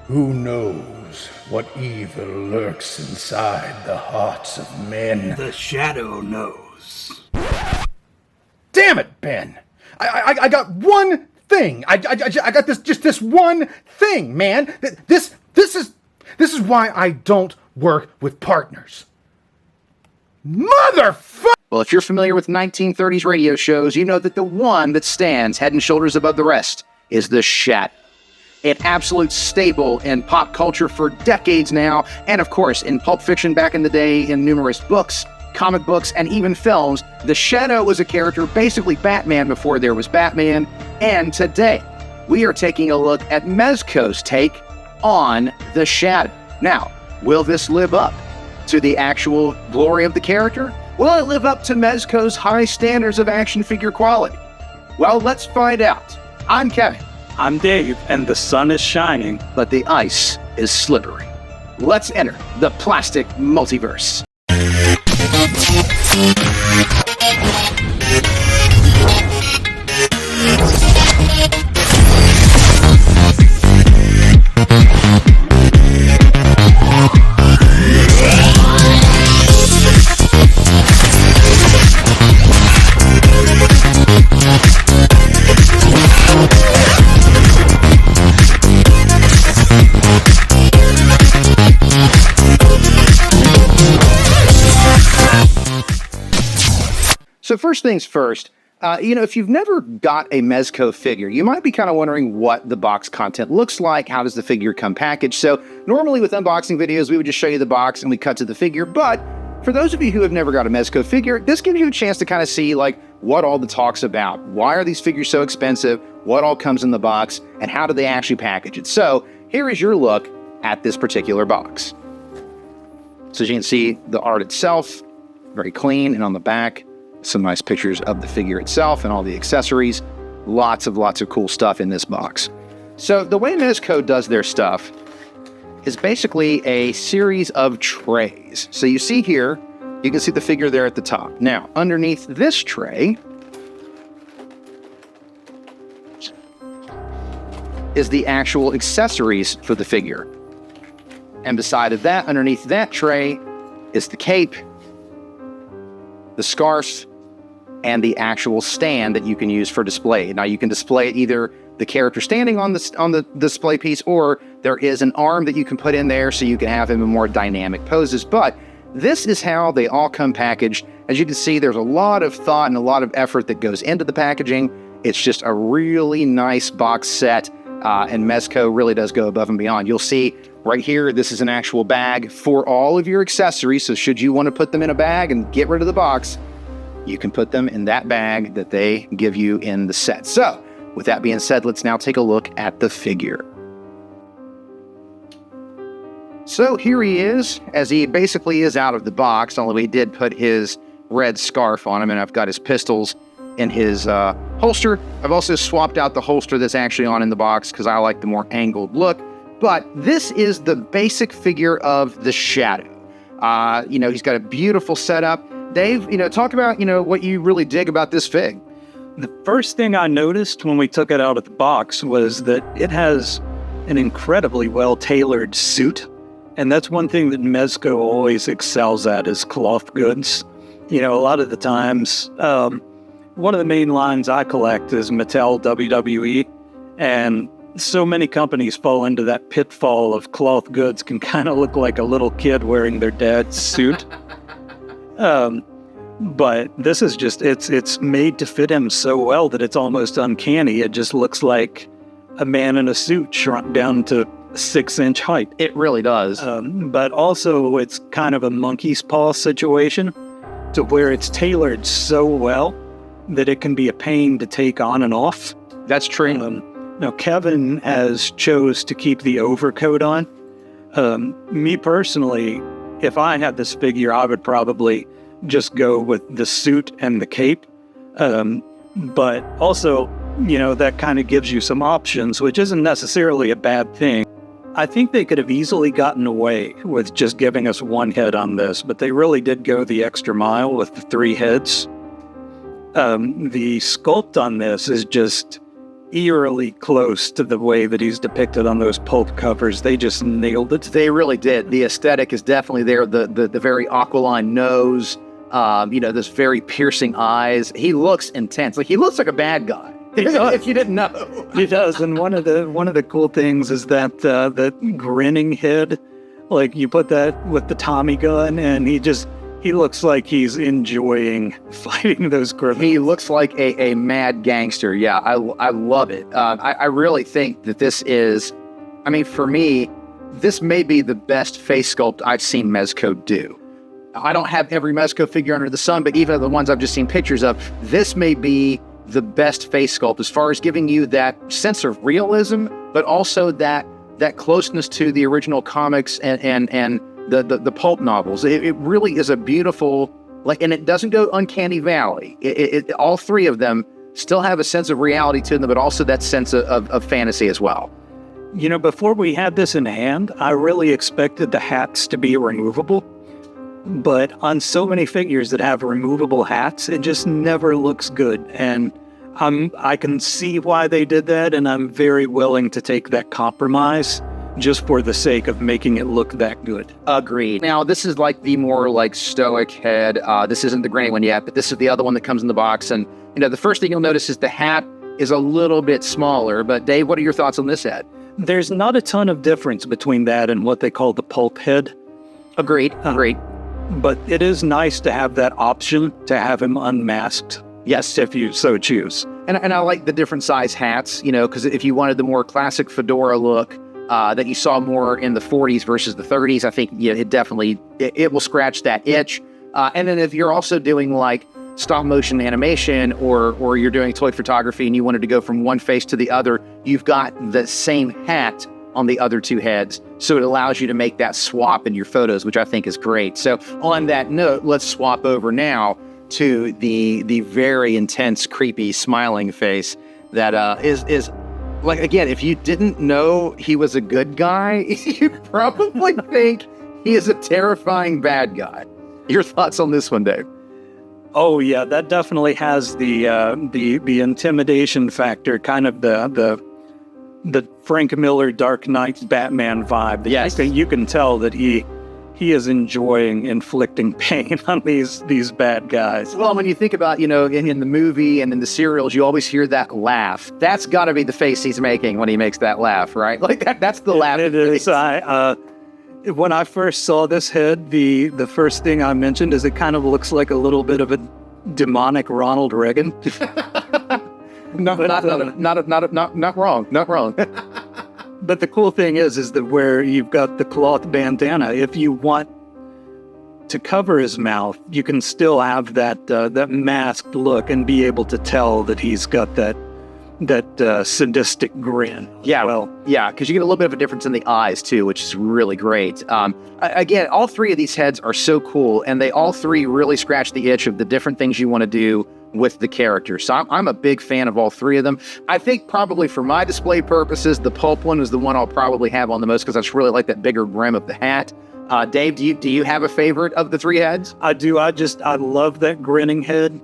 Who knows what evil lurks inside the hearts of men? The shadow knows. Damn it, Ben! I got one thing. I got this one thing, man. This is why I don't work with partners. Motherfucker! Well, if you're familiar with 1930s radio shows, you know that the one that stands head and shoulders above the rest is the Shadow. An absolute staple in pop culture for decades now, and of course, in Pulp Fiction back in the day, in numerous books, comic books, and even films, the Shadow was a character, basically Batman before there was Batman, and today, we are taking a look at Mezco's take on the Shadow. Now, will this live up to the actual glory of the character? Will it live up to Mezco's high standards of action figure quality? Well, let's find out. I'm Kevin. I'm Dave, and the sun is shining. But the ice is slippery. Let's enter the plastic multiverse. So first things first, if you've never got a Mezco figure, you might be kind of wondering what the box content looks like. How does the figure come packaged? So normally with unboxing videos, we would just show you the box and we cut to the figure. But for those of you who have never got a Mezco figure, this gives you a chance to kind of see like what all the talk's about. Why are these figures so expensive? What all comes in the box? And how do they actually package it? So here is your look at this particular box. So as you can see, the art itself, very clean, and on the back, some nice pictures of the figure itself and all the accessories. Lots of cool stuff in this box. So the way Mezco does their stuff is basically a series of trays. So you see here, you can see the figure there at the top. Now, underneath this tray is the actual accessories for the figure. And beside of that, underneath that tray, is the cape, the scarf, and the actual stand that you can use for display. Now you can display either the character standing on the display piece, or there is an arm that you can put in there so you can have him in more dynamic poses. But this is how they all come packaged. As you can see, there's a lot of thought and a lot of effort that goes into the packaging. It's just a really nice box set, and Mezco really does go above and beyond. You'll see right here, this is an actual bag for all of your accessories. So should you want to put them in a bag and get rid of the box, you can put them in that bag that they give you in the set. So with that being said, let's now take a look at the figure. So here he is, as he basically is out of the box, although he did put his red scarf on him, and I've got his pistols in his holster. I've also swapped out the holster that's actually on in the box because I like the more angled look. But this is the basic figure of the Shadow. He's got a beautiful setup. Dave, talk about, what you really dig about this fig. The first thing I noticed when we took it out of the box was that it has an incredibly well-tailored suit. And that's one thing that Mezco always excels at, is cloth goods. A lot of the times, one of the main lines I collect is Mattel WWE. And so many companies fall into that pitfall of cloth goods can kind of look like a little kid wearing their dad's suit. But this is just, it's made to fit him so well that it's almost uncanny. It just looks like a man in a suit shrunk down to 6-inch height. It really does. But also it's kind of a monkey's paw situation, to where it's tailored so well that it can be a pain to take on and off. That's true. Now, Kevin has chose to keep the overcoat on. Me personally, if I had this figure, I would probably just go with the suit and the cape. But also, that kind of gives you some options, which isn't necessarily a bad thing. I think they could have easily gotten away with just giving us one head on this, but they really did go the extra mile with the 3 heads. The sculpt on this is just eerily close to the way that he's depicted on those pulp covers. They just nailed it. They really did. The aesthetic is definitely there. The very aquiline nose, this very piercing eyes. He looks intense. Like, he looks like a bad guy. If you didn't know. He does, and one of the cool things is that that grinning head, like you put that with the Tommy gun, and he looks like he's enjoying fighting those criminals. He looks like a mad gangster. Yeah, I love it. I really think that this is, for me, this may be the best face sculpt I've seen Mezco do. I don't have every Mezco figure under the sun, but even the ones I've just seen pictures of, this may be the best face sculpt as far as giving you that sense of realism, but also that closeness to the original comics and the pulp novels. It really is a beautiful, and it doesn't go uncanny valley. All 3 of them still have a sense of reality to them, but also that sense of fantasy as well. Before we had this in hand, I really expected the hats to be removable. But on so many figures that have removable hats, it just never looks good. And I can see why they did that, and I'm very willing to take that compromise just for the sake of making it look that good. Agreed. Now, this is like the more stoic head. This isn't the gray one yet, but this is the other one that comes in the box. And, the first thing you'll notice is the hat is a little bit smaller. But Dave, what are your thoughts on this head? There's not a ton of difference between that and what they call the pulp head. Agreed. But it is nice to have that option to have him unmasked. Yes, if you so choose. And I like the different size hats, because if you wanted the more classic fedora look that you saw more in the 40s versus the 30s, I think it definitely will scratch that itch. And then if you're also doing stop motion animation or you're doing toy photography and you wanted to go from one face to the other, you've got the same hat on the other 2 heads. So it allows you to make that swap in your photos, which I think is great. So on that note, let's swap over now to the very intense, creepy, smiling face that is again, if you didn't know he was a good guy, you probably think he is a terrifying bad guy. Your thoughts on this one, Dave? Oh yeah, that definitely has the intimidation factor, kind of the Frank Miller Dark Knight Batman vibe. Yes. You can tell that he is enjoying inflicting pain on these bad guys. Well, when you think about, in the movie and in the serials, you always hear that laugh. That's got to be the face he's making when he makes that laugh, right? That's the laugh. It is. When I first saw this head, the first thing I mentioned is it kind of looks like a little bit of a demonic Ronald Reagan. Not wrong. But the cool thing is that where you've got the cloth bandana, if you want to cover his mouth, you can still have that masked look and be able to tell that he's got that sadistic grin. Yeah, because you get a little bit of a difference in the eyes too, which is really great. Again, all 3 of these heads are so cool, and they all 3 really scratch the itch of the different things you want to do with the character. So I'm a big fan of all 3 of them. I think probably for my display purposes, the pulp one is the one I'll probably have on the most because I just really like that bigger brim of the hat. Dave, do you have a favorite of the 3 heads? I do. I love that grinning head.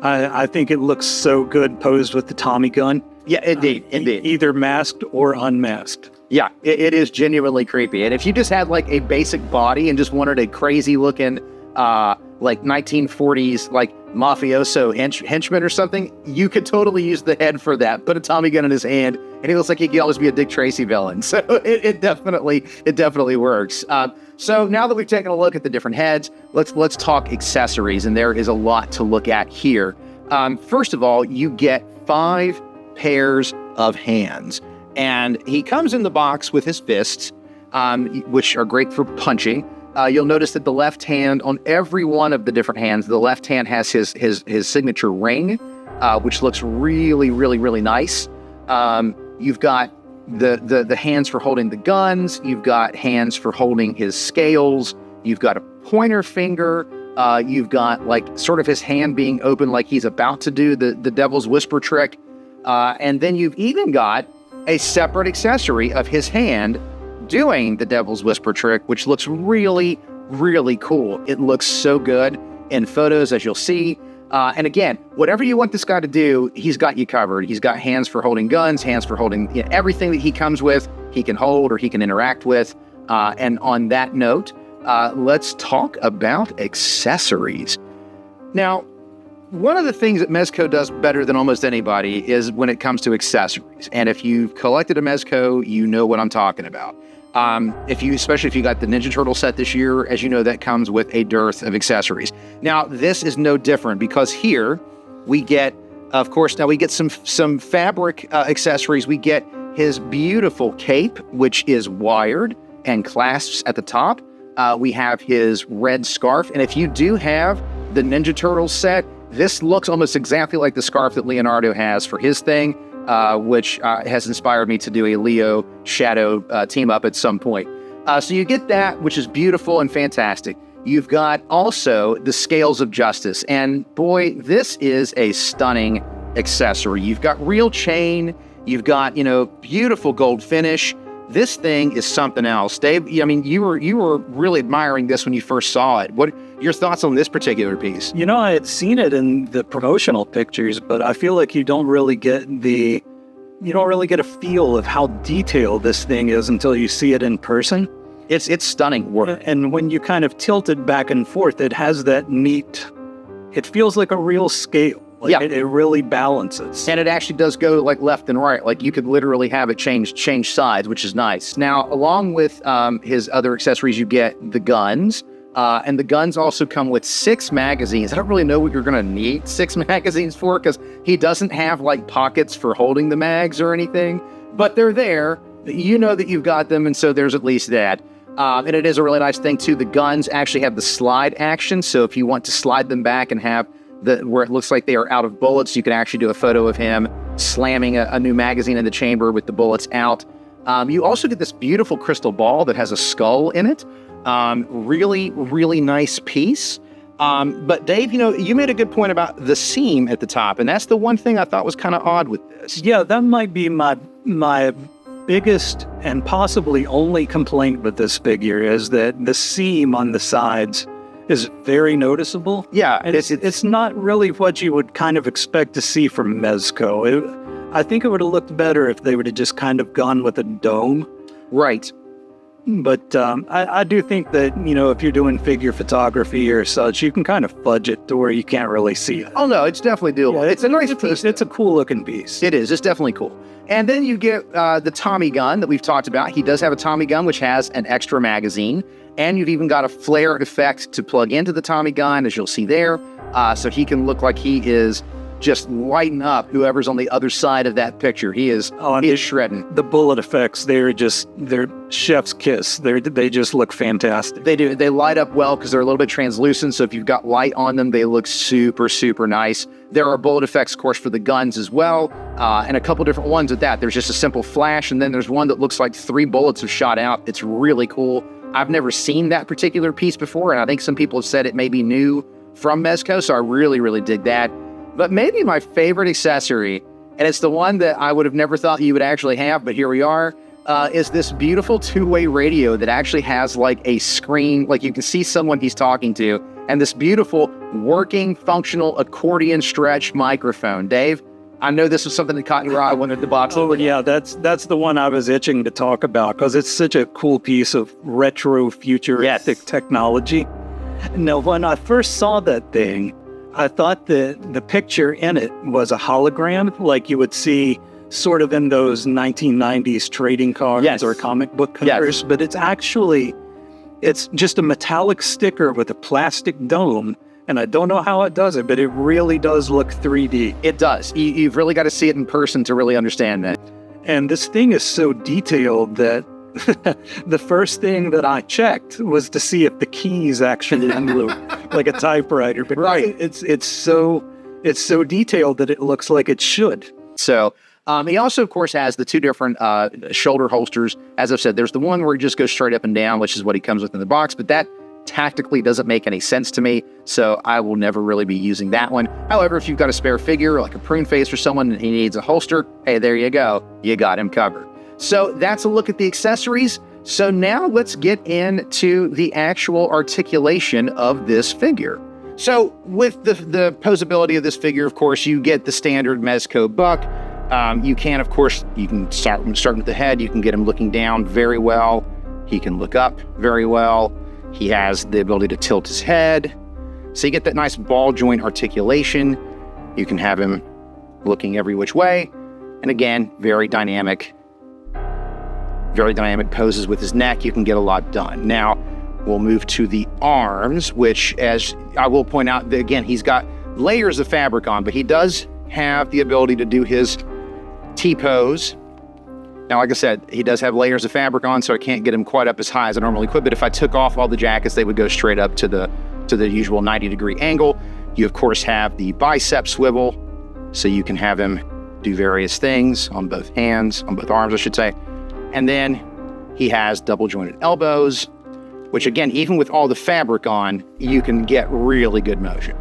I think it looks so good posed with the Tommy gun. Yeah, indeed. Either masked or unmasked. Yeah, it is genuinely creepy. And if you just had a basic body and just wanted a crazy looking 1940s mafioso henchman or something, you could totally use the head for that. Put a Tommy gun in his hand, and he looks like he could always be a Dick Tracy villain. So it definitely works. So now that we've taken a look at the different heads, let's talk accessories, and there is a lot to look at here. First of all, you get 5 pairs of hands, and he comes in the box with his fists, which are great for punching. You'll notice that the left hand, on every one of the different hands, the left hand has his signature ring, which looks really, really, really nice. You've got the hands for holding the guns. You've got hands for holding his scales. You've got a pointer finger. You've got sort of his hand being open like he's about to do the Devil's Whisper trick. And then you've even got a separate accessory of his hand doing the Devil's Whisper trick, which looks really, really cool. It looks so good in photos, as you'll see. And again, whatever you want this guy to do, he's got you covered. He's got hands for holding guns, hands for holding everything that he comes with, he can hold or he can interact with. And on that note, let's talk about accessories. Now, one of the things that Mezco does better than almost anybody is when it comes to accessories. And if you've collected a Mezco, you know what I'm talking about. Especially if you got the Ninja Turtle set this year, as you know, that comes with a dearth of accessories. Now, this is no different because here we get, of course, now we get some fabric accessories. We get his beautiful cape, which is wired and clasps at the top. We have his red scarf. And if you do have the Ninja Turtles set, this looks almost exactly like the scarf that Leonardo has for his thing, which has inspired me to do a Leo Shadow team up at some point. So you get that, which is beautiful and fantastic. You've got also the Scales of Justice. And boy, this is a stunning accessory. You've got real chain. You've got, beautiful gold finish. This thing is something else. Dave, I mean, you were really admiring this when you first saw it. What are your thoughts on this particular piece? I had seen it in the promotional pictures, but I feel like you don't really get a feel of how detailed this thing is until you see it in person. It's stunning work. And when you kind of tilt it back and forth, it has that neat, it feels like a real scale. It really balances. And it actually does go like left and right. Like you could literally have it change sides, which is nice. Now, along with his other accessories, you get the guns. And the guns also come with 6 magazines. I don't really know what you're going to need 6 magazines for because he doesn't have like pockets for holding the mags or anything. But they're there. You know that you've got them. And so there's at least that. And it is a really nice thing too. The guns actually have the slide action. So if you want to slide them back and have where it looks like they are out of bullets, you can actually do a photo of him slamming a new magazine in the chamber with the bullets out. You also get this beautiful crystal ball that has a skull in it. Really, really nice piece. But Dave, you made a good point about the seam at the top, and that's the one thing I thought was kind of odd with this. Yeah, that might be my biggest and possibly only complaint with this figure is that the seam on the sides is very noticeable. Yeah, and it's not really what you would kind of expect to see from Mezco. I think it would have looked better if they would have just kind of gone with a dome. Right. But I do think that, if you're doing figure photography or such, you can kind of fudge it to where you can't really see it. Oh, no, it's definitely doable. Yeah, it's a nice piece. It's a cool looking piece. It is. It's definitely cool. And then you get the Tommy gun that we've talked about. He does have a Tommy gun, which has an extra magazine. And you've even got a flare effect to plug into the Tommy gun, as you'll see there. So he can look like he is just lighting up whoever's on the other side of that picture. He is shredding. The bullet effects, they're chef's kiss. They just look fantastic. They do. They light up well because they're a little bit translucent. So if you've got light on them, they look super, super nice. There are bullet effects, of course, for the guns as well. And a couple different ones at that. There's just a simple flash. And then there's one that looks like 3 bullets have shot out. It's really cool. I've never seen that particular piece before. And I think some people have said it may be new from Mezco. So I really, really dig that. But maybe my favorite accessory, and it's the one that I would have never thought you would actually have, but here we are, is this beautiful 2-way radio that actually has like a screen, like you can see someone he's talking to, and this beautiful working functional accordion stretch microphone. Dave, I know this was something that caught your eye when the box. Oh yeah, that's the one I was itching to talk about because it's such a cool piece of retro futuristic technology. Now, when I first saw that thing, I thought that the picture in it was a hologram, like you would see sort of in those 1990s trading cards or comic book covers, but it's just a metallic sticker with a plastic dome, and I don't know how it does it, but it really does look 3D. It does. You've really got to see it in person to really understand that. And this thing is so detailed that the first thing that I checked was to see if the keys actually look like a typewriter. But right, it's so detailed that it looks like it should. So he also, of course, has the 2 different shoulder holsters. As I've said, there's the one where he just goes straight up and down, which is what he comes with in the box. But that tactically doesn't make any sense to me, so I will never really be using that one. However, if you've got a spare figure, like a prune face for someone and he needs a holster, hey, there you go. You got him covered. So that's a look at the accessories. So now let's get into the actual articulation of this figure. So with the posability of this figure, of course, you get the standard Mezco buck. You can, of course, you can start with the head. You can get him looking down very well. He can look up very well. He has the ability to tilt his head. So you get that nice ball joint articulation. You can have him looking every which way. And again, very dynamic poses with his neck. You can get a lot done. Now, we'll move to the arms, which, as I will point out, that again, he's got layers of fabric on, but he does have the ability to do his T-pose. Now, like I said, he does have layers of fabric on, so I can't get him quite up as high as I normally could, but if I took off all the jackets, they would go straight up to the usual 90-degree angle. You, of course, have the bicep swivel, so you can have him do various things on both hands, on both arms, I should say. And then he has double-jointed elbows, which, again, even with all the fabric on, you can get really good motion.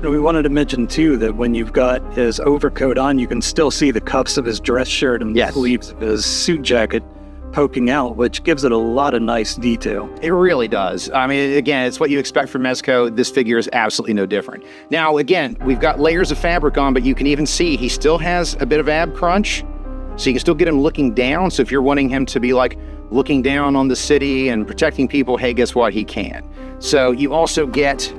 We wanted to mention, too, that when you've got his overcoat on, you can still see the cuffs of his dress shirt and the sleeves of his suit jacket poking out, which gives it a lot of nice detail. It really does. I mean, again, it's what you expect from Mezco. This figure is absolutely no different. Now, again, we've got layers of fabric on, but you can even see he still has a bit of ab crunch, so you can still get him looking down. So if you're wanting him to be like looking down on the city and protecting people, hey, guess what? He can. So you also get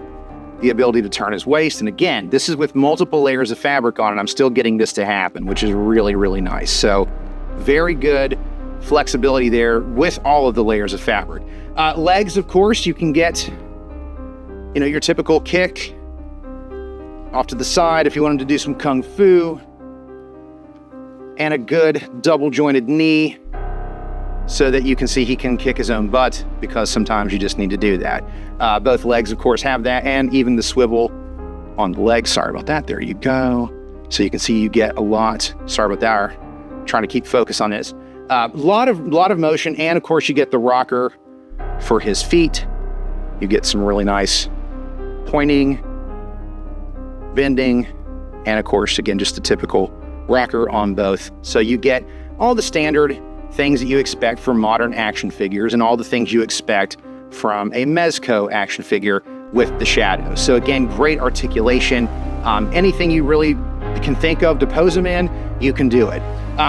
the ability to turn his waist. And again, this is with multiple layers of fabric on, and I'm still getting this to happen, which is really, really nice. So very good flexibility there with all of the layers of fabric. Legs, of course, you can get, your typical kick off to the side if you wanted to do some kung fu, and a good double jointed knee so that you can see he can kick his own butt, because sometimes you just need to do that. Both legs, of course, have that, and even the swivel on the legs. Sorry about that. There you go. So you can see you get a lot. Sorry about that. I'm trying to keep focus on this. A lot of motion, and of course you get the rocker for his feet. You get some really nice pointing, bending, and of course, again, just the typical rocker on both. So you get all the standard things that you expect from modern action figures and all the things you expect from a Mezco action figure with the shadow. So again, great articulation. Anything you really can think of to pose him in, you can do it.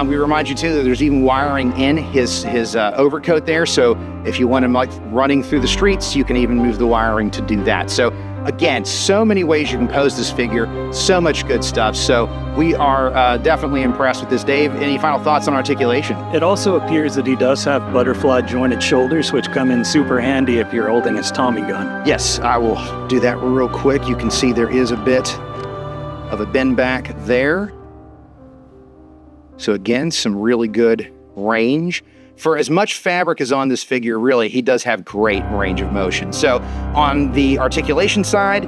We remind you too that there's even wiring in his overcoat there. So if you want him like running through the streets, you can even move the wiring to do that. So again, so many ways you can pose this figure, so much good stuff. So we are definitely impressed with this. Dave, any final thoughts on articulation? It also appears that he does have butterfly jointed shoulders, which come in super handy if you're holding his Tommy gun. Yes, I will do that real quick. You can see there is a bit of a bend back there. So again, some really good range. For as much fabric as on this figure, really, he does have great range of motion. So on the articulation side,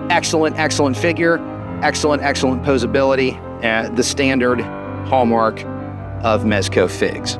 excellent figure, excellent posability, the standard hallmark of Mezco figs.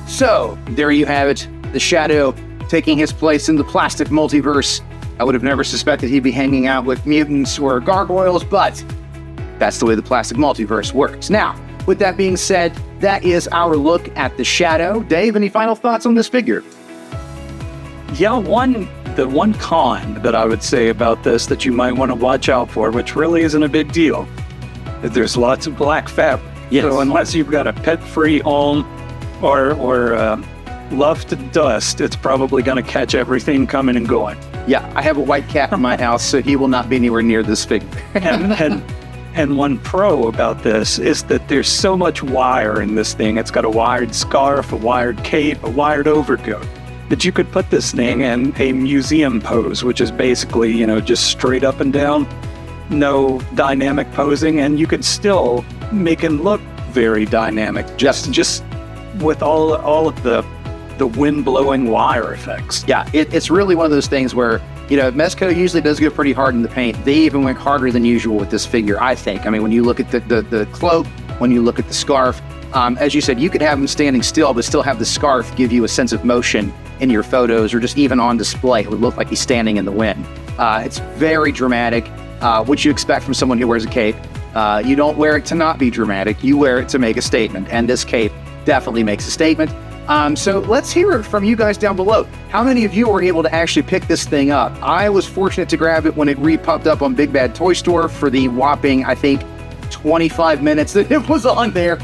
So, there you have it. The Shadow taking his place in the plastic multiverse. I would have never suspected he'd be hanging out with mutants or gargoyles, but That's the way the plastic multiverse works. Now, with that being said, that is our look at the Shadow. Dave, any final thoughts on this figure? Yeah, the one con that I would say about this that you might want to watch out for, which really isn't a big deal, is there's lots of black fabric. Yes. So unless you've got a pet-free home or love to dust, it's probably going to catch everything coming and going. Yeah, I have a white cat in my house, so he will not be anywhere near this figure. And one pro about this is that there's so much wire in this thing. It's got a wired scarf, a wired cape, a wired overcoat, that you could put this thing in a museum pose, which is basically, just straight up and down, no dynamic posing, and you could still make it look very dynamic, just with all of the wind-blowing wire effects. Yeah, it's really one of those things where, Mezco usually does go pretty hard in the paint. They even went harder than usual with this figure, I think. I mean, when you look at the cloak, when you look at the scarf, as you said, you could have him standing still, but still have the scarf give you a sense of motion in your photos, or just even on display. It would look like he's standing in the wind. It's very dramatic, which you expect from someone who wears a cape. You don't wear it to not be dramatic. You wear it to make a statement, and this cape definitely makes a statement. So let's hear it from you guys down below. How many of you were able to actually pick this thing up? I was fortunate to grab it when it re-popped up on Big Bad Toy Store for the whopping, I think, 25 minutes that it was on there.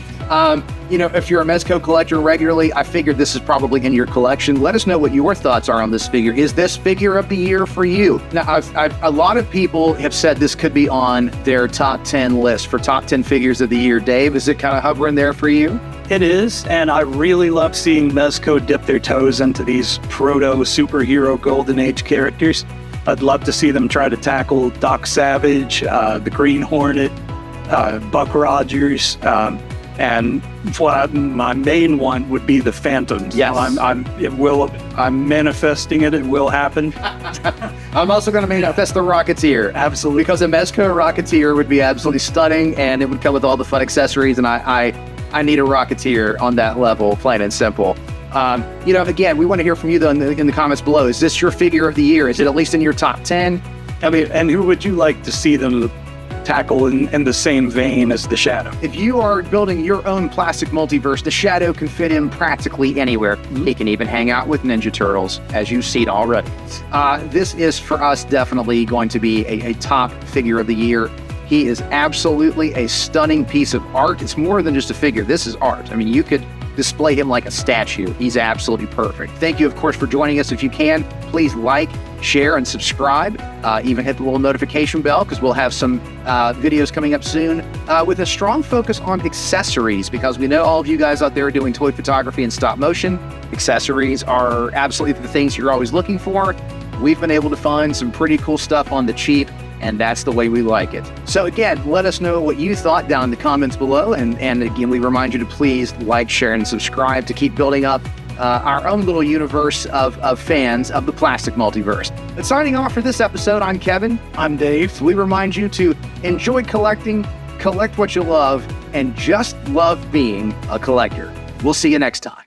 If you're a Mezco collector regularly, I figured this is probably in your collection. Let us know what your thoughts are on this figure. Is this figure of the year for you? Now, a lot of people have said this could be on their top 10 list for top 10 figures of the year. Dave, is it kind of hovering there for you? It is, and I really love seeing Mezco dip their toes into these proto-superhero Golden Age characters. I'd love to see them try to tackle Doc Savage, the Green Hornet, Buck Rogers, and my main one would be the Phantoms. Yes. I'm manifesting it. It will happen. I'm also going to manifest the Rocketeer. Absolutely. Because a Mezco Rocketeer would be absolutely stunning, and it would come with all the fun accessories, and I need a Rocketeer on that level, plain and simple. Again, we want to hear from you, though, in the comments below. Is this your figure of the year? Is it at least in your top 10? I mean, and who would you like to see them tackle in the same vein as the Shadow? If you are building your own plastic multiverse, the Shadow can fit in practically anywhere. He can even hang out with Ninja Turtles, as you've seen already. This is, for us, definitely going to be a top figure of the year. He is absolutely a stunning piece of art. It's more than just a figure. This is art. I mean, you could display him like a statue. He's absolutely perfect. Thank you, of course, for joining us. If you can, please like, share, and subscribe. Even hit the little notification bell, because we'll have some videos coming up soon with a strong focus on accessories, because we know all of you guys out there are doing toy photography and stop motion. Accessories are absolutely the things you're always looking for. We've been able to find some pretty cool stuff on the cheap, and that's the way we like it. So again, let us know what you thought down in the comments below, and again, we remind you to please like, share, and subscribe to keep building up our own little universe of fans of the plastic multiverse. But signing off for this episode, I'm Kevin. I'm Dave. We remind you to enjoy collecting, collect what you love, and just love being a collector. We'll see you next time.